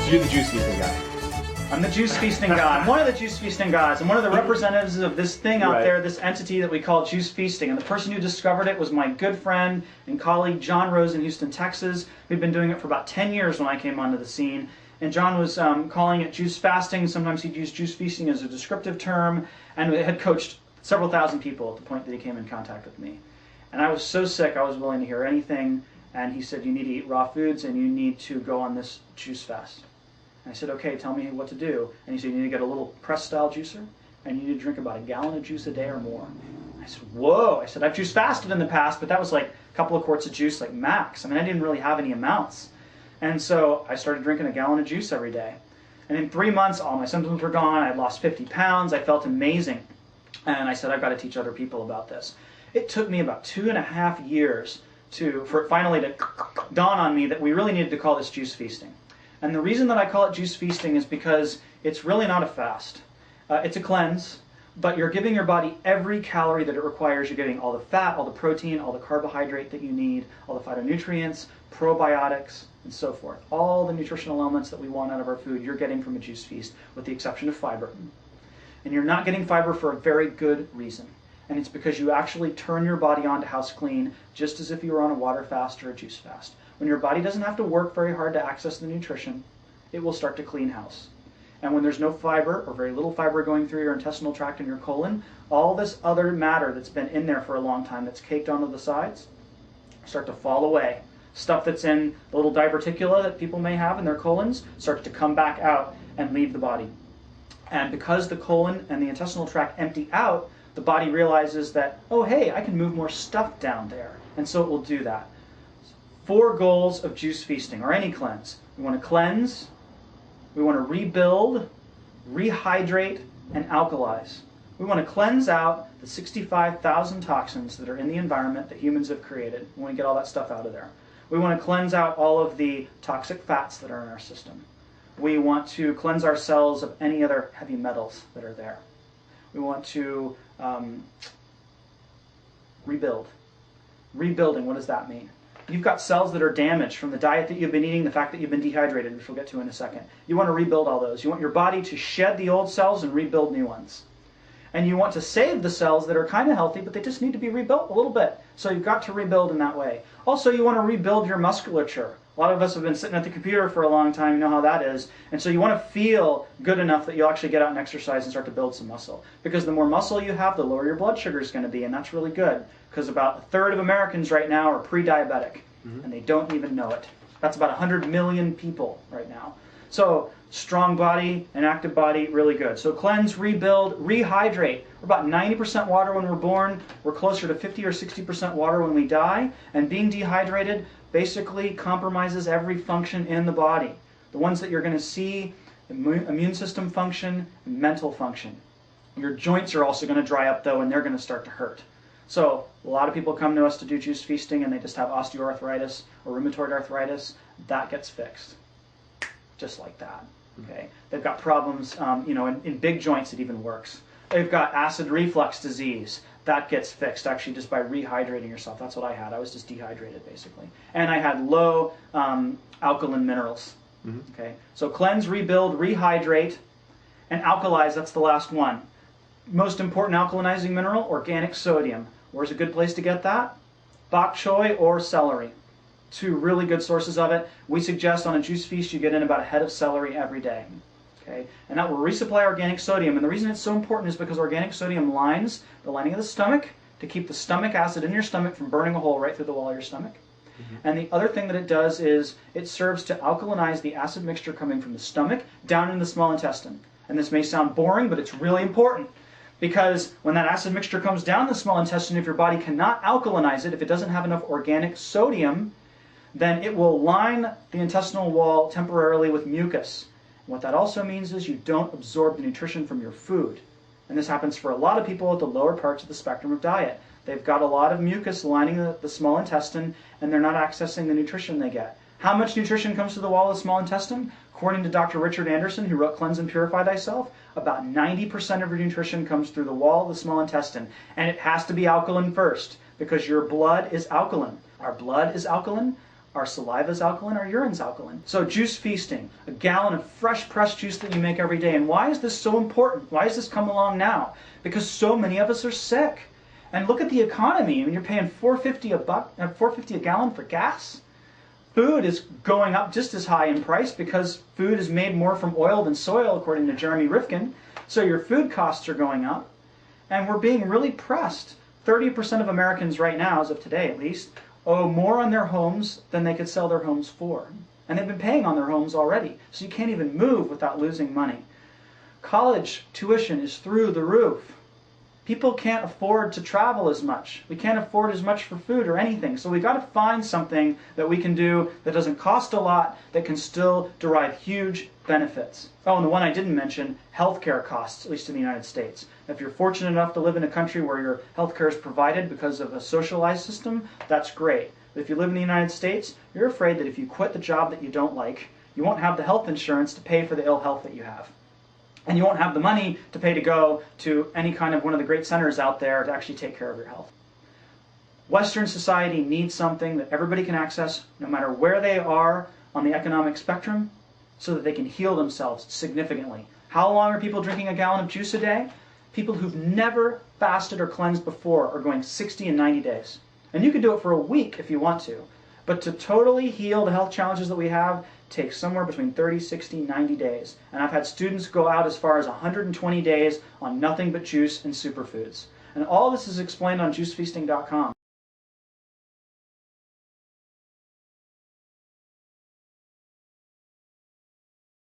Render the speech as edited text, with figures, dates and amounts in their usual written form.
So you're the juice feasting guy. I'm the juice feasting guy. I'm one of the juice feasting guys. I'm one of the representatives of this thing out there, this entity that we call juice feasting. And the person who discovered it was my good friend and colleague John Rose in Houston, Texas. We'd been doing it for about 10 years when I came onto the scene. And John was calling it juice fasting. Sometimes he'd use juice feasting as a descriptive term. And had coached several thousand people at the point that he came in contact with me. And I was so sick, I was willing to hear anything. And he said, you need to eat raw foods and you need to go on this juice fast. And I said, okay, tell me what to do. And he said, you need to get a little press-style juicer, and you need to drink about a gallon of juice a day or more. I said, whoa. I said, I've juice fasted in the past, but that was like a couple of quarts of juice, like max. I mean, I didn't really have any amounts. And so I started drinking a gallon of juice every day. And in 3 months, all my symptoms were gone. I had lost 50 pounds. I felt amazing. And I said, I've got to teach other people about this. It took me about 2.5 years for it finally to dawn on me that we really needed to call this juice feasting. And the reason that I call it juice feasting is because it's really not a fast. It's a cleanse, but you're giving your body every calorie that it requires. You're getting all the fat, all the protein, all the carbohydrate that you need, all the phytonutrients, probiotics, and so forth. All the nutritional elements that we want out of our food, you're getting from a juice feast, with the exception of fiber. And you're not getting fiber for a very good reason. And it's because you actually turn your body on to house clean, just as if you were on a water fast or a juice fast. When your body doesn't have to work very hard to access the nutrition, it will start to clean house. And when there's no fiber, or very little fiber going through your intestinal tract and your colon, all this other matter that's been in there for a long time, that's caked onto the sides, start to fall away. Stuff that's in the little diverticula that people may have in their colons starts to come back out and leave the body. And because the colon and the intestinal tract empty out, the body realizes that, oh hey, I can move more stuff down there. And so it will do that. 4 goals of juice feasting, or any cleanse. We want to cleanse, we want to rebuild, rehydrate, and alkalize. We want to cleanse out the 65,000 toxins that are in the environment that humans have created. We want to get all that stuff out of there. We want to cleanse out all of the toxic fats that are in our system. We want to cleanse our cells of any other heavy metals that are there. We want to rebuild. Rebuilding, what does that mean? You've got cells that are damaged from the diet that you've been eating, the fact that you've been dehydrated, which we'll get to in a second. You want to rebuild all those. You want your body to shed the old cells and rebuild new ones. And you want to save the cells that are kind of healthy, but they just need to be rebuilt a little bit. So you've got to rebuild in that way. Also, you want to rebuild your musculature. A lot of us have been sitting at the computer for a long time, you know how that is. And so you want to feel good enough that you'll actually get out and exercise and start to build some muscle. Because the more muscle you have, the lower your blood sugar is going to be, and that's really good. Because about 1/3 of Americans right now are pre-diabetic, and they don't even know it. That's about 100 million people right now. So strong body, an active body, really good. So cleanse, rebuild, rehydrate. We're about 90% water when we're born. We're closer to 50 or 60% water when we die. And being dehydrated basically compromises every function in the body. The ones that you're going to see, immune system function, mental function. Your joints are also going to dry up though, and they're going to start to hurt. So a lot of people come to us to do juice feasting and they just have osteoarthritis or rheumatoid arthritis. That gets fixed. Just like that. Okay? They've got problems, in big joints it even works. They've got acid reflux disease. That gets fixed actually just by rehydrating yourself. That's what I had. I was just dehydrated basically. And I had low alkaline minerals. Okay? So cleanse, rebuild, rehydrate, and alkalize. That's the last one. Most important alkalinizing mineral, organic sodium. Where's a good place to get that? Bok choy or celery. 2 really good sources of it. We suggest on a juice feast you get in about a head of celery every day. Okay? And that will resupply organic sodium. And the reason it's so important is because organic sodium lines the lining of the stomach to keep the stomach acid in your stomach from burning a hole right through the wall of your stomach. And the other thing that it does is it serves to alkalinize the acid mixture coming from the stomach down in the small intestine. And this may sound boring, but it's really important. Because when that acid mixture comes down the small intestine, if your body cannot alkalinize it, if it doesn't have enough organic sodium, then it will line the intestinal wall temporarily with mucus. And what that also means is you don't absorb the nutrition from your food. And this happens for a lot of people at the lower parts of the spectrum of diet. They've got a lot of mucus lining the small intestine, and they're not accessing the nutrition they get. How much nutrition comes to the wall of the small intestine? According to Dr. Richard Anderson, who wrote Cleanse and Purify Thyself, about 90% of your nutrition comes through the wall of the small intestine. And it has to be alkaline first, because your blood is alkaline. Our blood is alkaline. Our saliva is alkaline, our urine's alkaline. So juice feasting, a gallon of fresh pressed juice that you make every day. And why is this so important? Why has this come along now? Because so many of us are sick. And look at the economy. I mean, you're paying $4.50 a gallon for gas. Food is going up just as high in price because food is made more from oil than soil, according to Jeremy Rifkin. So your food costs are going up. And we're being really pressed. 30% of Americans right now, as of today at least, owe more on their homes than they could sell their homes for. And they've been paying on their homes already. So you can't even move without losing money. College tuition is through the roof. People can't afford to travel as much. We can't afford as much for food or anything. So we've got to find something that we can do that doesn't cost a lot, that can still derive huge benefits. Oh, and the one I didn't mention, healthcare costs, at least in the United States. If you're fortunate enough to live in a country where your healthcare is provided because of a socialized system, that's great. But if you live in the United States, you're afraid that if you quit the job that you don't like, you won't have the health insurance to pay for the ill health that you have. And you won't have the money to pay to go to any kind of one of the great centers out there to actually take care of your health. Western society needs something that everybody can access, no matter where they are on the economic spectrum, so that they can heal themselves significantly. How long are people drinking a gallon of juice a day? People who've never fasted or cleansed before are going 60 and 90 days. And you can do it for a week if you want to. But to totally heal the health challenges that we have takes somewhere between 30, 60, 90 days. And I've had students go out as far as 120 days on nothing but juice and superfoods. And all this is explained on juicefeasting.com.